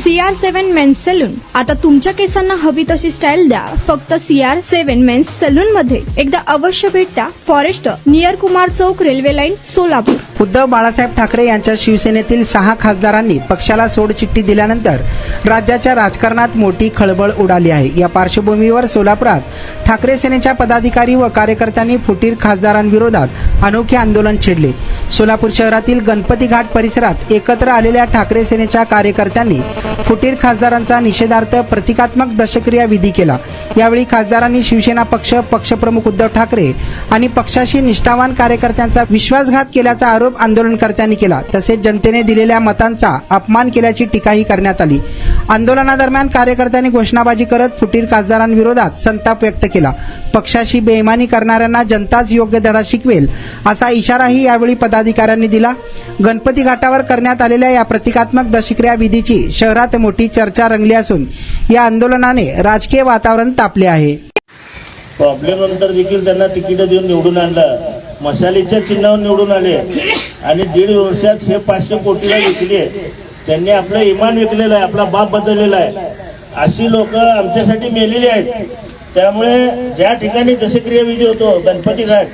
CR7 men's salon. आता तुमच्या केसांना हवी तशी स्टाईल द्या फक्त CR7 मेन्स सलून मध्ये. एकदा अवश्य भेट द्या. फॉरेस्ट नियर कुमार चौक, रेल्वे लाईन, सोलापूर. उद्धव बाळासाहेब ठाकरे यांच्या शिवसेनेतील 6 खासदारांनी पक्षाला सोडचिठ्ठी दिल्यानंतर राज्याच्या राजकारणात मोठी खळबळ उडाली आहे. या पार्श्वभूमीवर सोलापुरात ठाकरे सेनेच्या पदाधिकारी व कार्यकर्त्यांनी फुटीर खासदारांविरोधात अनोखे आंदोलन छेडले. सोलापूर शहरातील गणपती घाट परिसरात एकत्र आलेल्या ठाकरे सेनेच्या कार्यकर्त्यांनी फुटीर खासदारांचा निषेधार्थ प्रतिकात्मक दशक्रिया विधी केला. यावेळी खासदारांनी शिवसेना पक्ष, पक्षप्रमुख उद्धव ठाकरे आणि पक्षाशी निष्ठावान कार्यकर्त्यांचा विश्वासघात केल्याचा आरोप आंदोलनकर्त्यांनी केला. तसेच जनतेने दिलेल्या मतांचा अपमान केल्याची टीकाही करण्यात आली. आंदोलनादरम्यान कार्यकर्त्यांनी घोषणाबाजी करत फुटीर खासदारांविरोधात संताप व्यक्त केला. पक्षाशी बेईमानी करणाऱ्यांना जनताच योग्य धडा शिकवेल असा इशाराही यावेळी पदाधिकाऱ्यांनी दिला. गणपती घाटावर करण्यात आलेल्या या प्रतिकात्मक दशक्रिया विधीची शहरात मोठी चर्चा रंगली असून या आंदोलनाने राजकीय वातावरण तापले आहे. प्रॉब्लेम नंतर देखील त्यांना तिकीट देऊन निवडून आणलं. मशालीच्या चिन्हावर निवडून आले आणि 1.5 वर्षात हे 500 कोटीला विकले. त्यांनी आपलं इमान विकलेलं आहे, आपला बाप बदललेला आहे. अशी लोक आमच्यासाठी मेलेली आहेत. त्यामुळे ज्या ठिकाणी दशक्रिया विधी होतो गणपती घाट,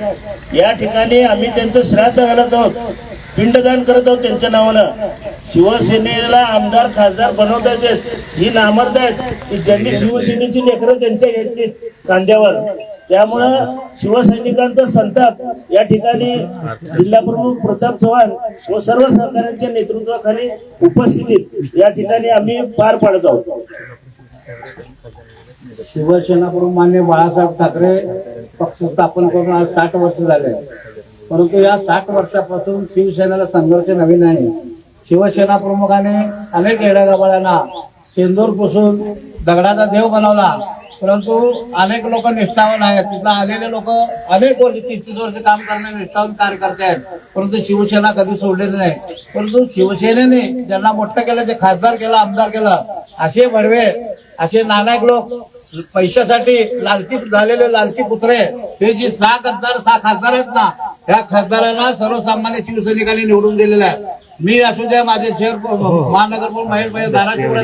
या ठिकाणी आम्ही त्यांचं श्राद्ध घालत आहोत, पिंडदान करत आहोत त्यांच्या नावानं. शिवसेनेला आमदार खासदार बनवता येत ही नामर्द आहेत की ज्यांनी शिवसेनेची लेकरं त्यांच्या घेतली कांद्यावर. त्यामुळं शिवसैनिकांचा संताप या ठिकाणी जिल्हा प्रमुख प्रताप चव्हाण व सर्व सहकाऱ्यांच्या नेतृत्वाखाली उपस्थितीत या ठिकाणी आम्ही पार पाडत आहोत. शिवसेना प्रमुख मान्य बाळासाहेब ठाकरे पक्ष स्थापन करून आज 60 वर्ष झाले. परंतु या 60 वर्षापासून शिवसेनेला संघर्ष नवीन आहे. शिवसेना प्रमुखाने अनेक येड्यागबाळ्यांना शेंदूर पुसून दगडाचा देव बनवला. परंतु अनेक लोक निष्ठावान आहेत. तिथं आलेले लोक अनेक वर्ष 30 वर्ष काम करणारे निष्ठावान कार्यकर्ते आहेत. परंतु शिवसेना कधी सोडलेली नाही. परंतु शिवसेनेने ज्यांना मोठं केलं, जे खासदार केलं, आमदार केलं, असे भडवे, असे नालायक लोक, पैशासाठी लालची झालेले लालची पुत्रे, हे जे 6 खासदार आहेत ना, त्या खासदारांना सर्वसामान्य शिवसैनिकांनी निवडून दिलेलं आहे. मी असू द्या, माझे शहर महानगरपूर महेश भाई धाराशिवला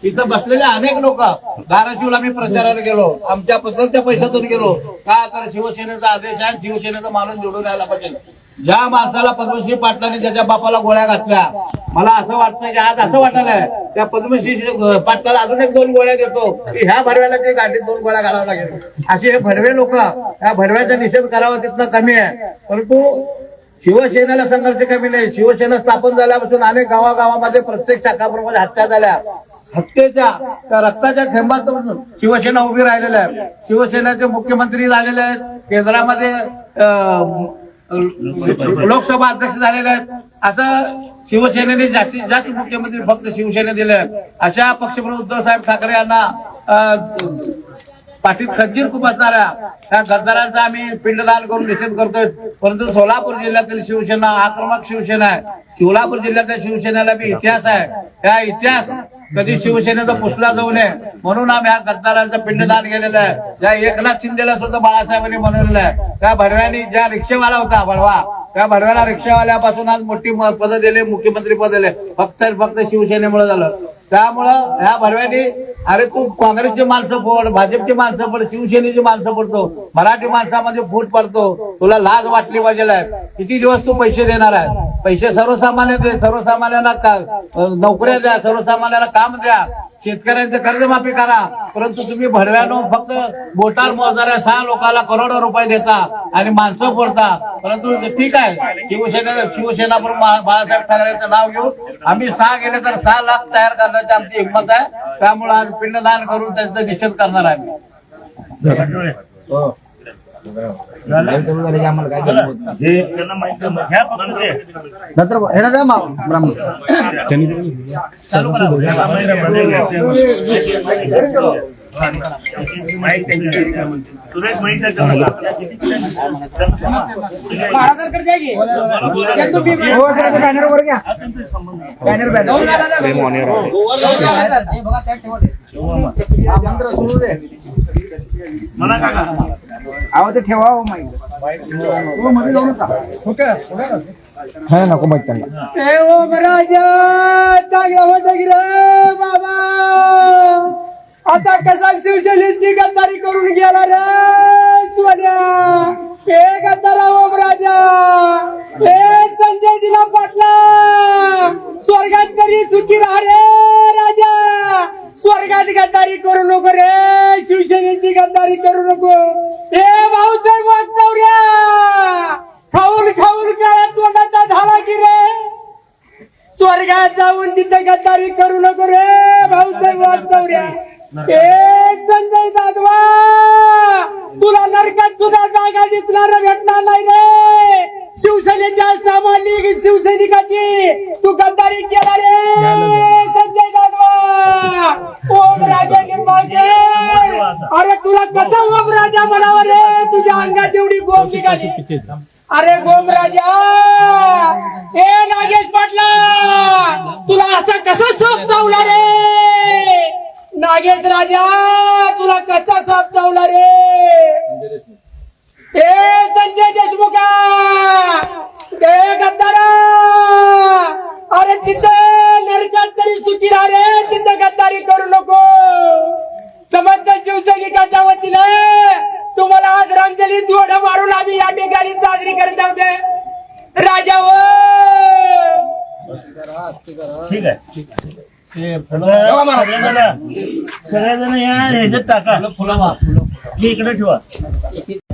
इथं बसलेले अनेक लोक, धाराशिवला मी प्रचाराला गेलो, आमच्या पसरत्या पैशातून गेलो. का तर शिवसेनेचा आदेश आहे, शिवसेनेचा माणूस निवडून यायला पाहिजे. ज्या माणसाला पद्मश्री पाटलांनी ज्याच्या बापाला गोळ्या घातल्या, मला असं वाटतं की आज असं वाटायलंय त्या पद्मश्री पाटलाला अजून 1-2 गोळ्या देतो की ह्या भडव्याला ते गाडीत 2 गोळ्या घालाव्या लागेल. असे हे भडवे लोक, ह्या भडव्याचा निषेध करावा तिथनं कमी आहे. परंतु शिवसेनेला संघर्ष कमी नाही. शिवसेना स्थापन झाल्यापासून अनेक गावागावामध्ये प्रत्येक शाखाप्रमाणे हत्या झाल्या. हत्येच्या त्या रक्ताच्या थेंबात शिवसेना उभी राहिलेल्या आहे. शिवसेनेचे मुख्यमंत्री झालेले आहेत, केंद्रामध्ये लोकसभा अध्यक्ष झालेले आहेत. असं शिवसेनेने जास्तीत जास्त मुख्यमंत्री फक्त शिवसेने दिले. अशा पक्षप्रमुख उद्धव साहेब ठाकरे यांना पाठीत खंजीर खुपसणाऱ्या त्या गद्दारांचा आम्ही पिंडदान करून निषेध करतोय. परंतु सोलापूर जिल्ह्यातील शिवसेना आक्रमक शिवसेना आहे. सोलापूर जिल्ह्यातील शिवसेनेला बी इतिहास आहे. त्या इतिहास कधी शिवसेनेचा पुसला जाऊ नये म्हणून आम्ही ह्या गद्दारांचं पिंडदान केलेलं आहे. ज्या एकनाथ शिंदेला सुद्धा बाळासाहेबांनी बनवलेलं आहे. त्या भडव्यानी ज्या रिक्षावाला होता भडवा, त्या भडव्याला रिक्षावाल्यापासून आज मोठी पदं दिले, मुख्यमंत्री पद दिले, फक्त शिवसेनेमुळे झालं. त्यामुळं ह्या भडव्यानी, अरे तू काँग्रेसची माणसं फोड, भाजपची माणसं फोड, शिवसेनेची माणसं फोडतो, मराठी माणसामध्ये फूट पडतो, तुला लाज वाटली पाहिजे. किती दिवस तू पैसे देणार आहे? पैसे सर्वसामान्य दे, सर्वसामान्यांना नोकऱ्या द्या, सर्वसामान्यांना काम द्या, शेतकऱ्यांचं कर्जमाफी करा. परंतु तुम्ही भडव्यानो फक्त बोटार मोजणाऱ्या 6 लोकांना करोडो रुपये देता आणि माणसं फोडता. परंतु ठीक आहे, शिवसेना बाळासाहेब ठाकरेंचं नाव घेऊन आम्ही 6 गेले तर 6 लाख तयार करण्याची आमची हिंमत आहे. त्यामुळे आज पिंडदान करून त्यांचा निषेध करणार आहे. सुरेश मला आवाज ठेवा. है नको बघ त्यांना. ए ओम राजा चांगला होता की रे बाबा, आता कसा शिवसेनेची गद्दारी करून गेला रे सोन्या. हे गद्दारा ओम राजा, हे संजय दिला पाटला, स्वर्गात तरी सुखी राहा रे राजा. स्वर्गात गद्दारी करू नको रे, शिवसेनेची गद्दारी करू नको. हे भाऊसाहेब वागचौऱ्या, खाऊन खाऊन काळ्या तोंडाचा झाला की रे. स्वर्गात जाऊन तिथे गद्दारी करू नको रे भाऊसाहेब वागचौऱ्या. ए संजय जाधवा, तुला नरकात सुद्धा जागा दिसणार भेटणार नाही रे. शिवसेनेच्या सामान्य शिवसैनिकाची तू गद्दारी केला रे संजय जाधवा. ओम राजा निंबाळकर, अरे तुला कसा ओम राजा म्हणावा रे, तुझ्या अंगात एवढी गोम निघाली. अरे गोम राजा, ए नागेश पाटला, तुला असा कसा साप चावला रे. नागेश राजा, तुला कसा साप चावला रे. ए संजय देशमुखा, ए गद्दारा, अरे तिथे नरकात तरी सुखी राहा रे, तिथे गद्दारी करू नको. समस्त शिवसैनिकाच्या वतीने तुम्हाला आदरांजली जोडं मारून आम्ही या ठिकाणी साजरी करत आहोत. राजा हो, ठीक आहे. सगळेजण या ह्याच्यात टाका, हे इकडे ठेवा.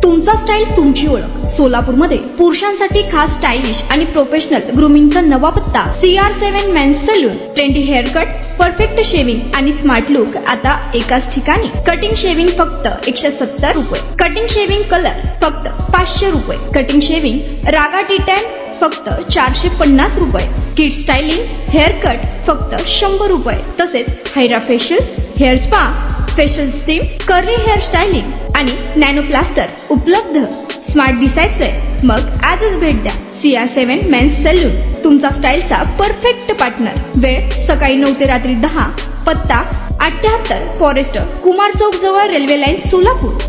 तुमचा स्टाईल तुमची ओळख. सोलापूरमध्ये पुरुषांसाठी खास स्टायलिश आणि प्रोफेशनल ग्रूमिंगचा नवा पत्ता CR7 men's salon. Trendy hair cut, perfect shaving आणि स्मार्ट लुक आता एकाच ठिकाणी. कटिंग शेविंग फक्त 170 रुपये. कटिंग शेविंग कलर फक्त 500 रुपये. कटिंग शेविंग रागा टी टॅन फक्त 450 रुपये. किड स्टायलिंग हेअर कट फक्त 100 रुपये. तसेच hydra facial, hair spa, facial steam, curly hair styling आणि नॅनो प्लास्टर उपलब्ध. स्मार्ट दिसायचंय मग आजच भेट द्या CR7 मेन्स सलून, तुमचा स्टाईलचा परफेक्ट पार्टनर. वेळ सकाळी 9 ते रात्री 10. पत्ता 78 फॉरेस्ट कुमार चौक जवळ रेल्वे लाईन सोलापूर.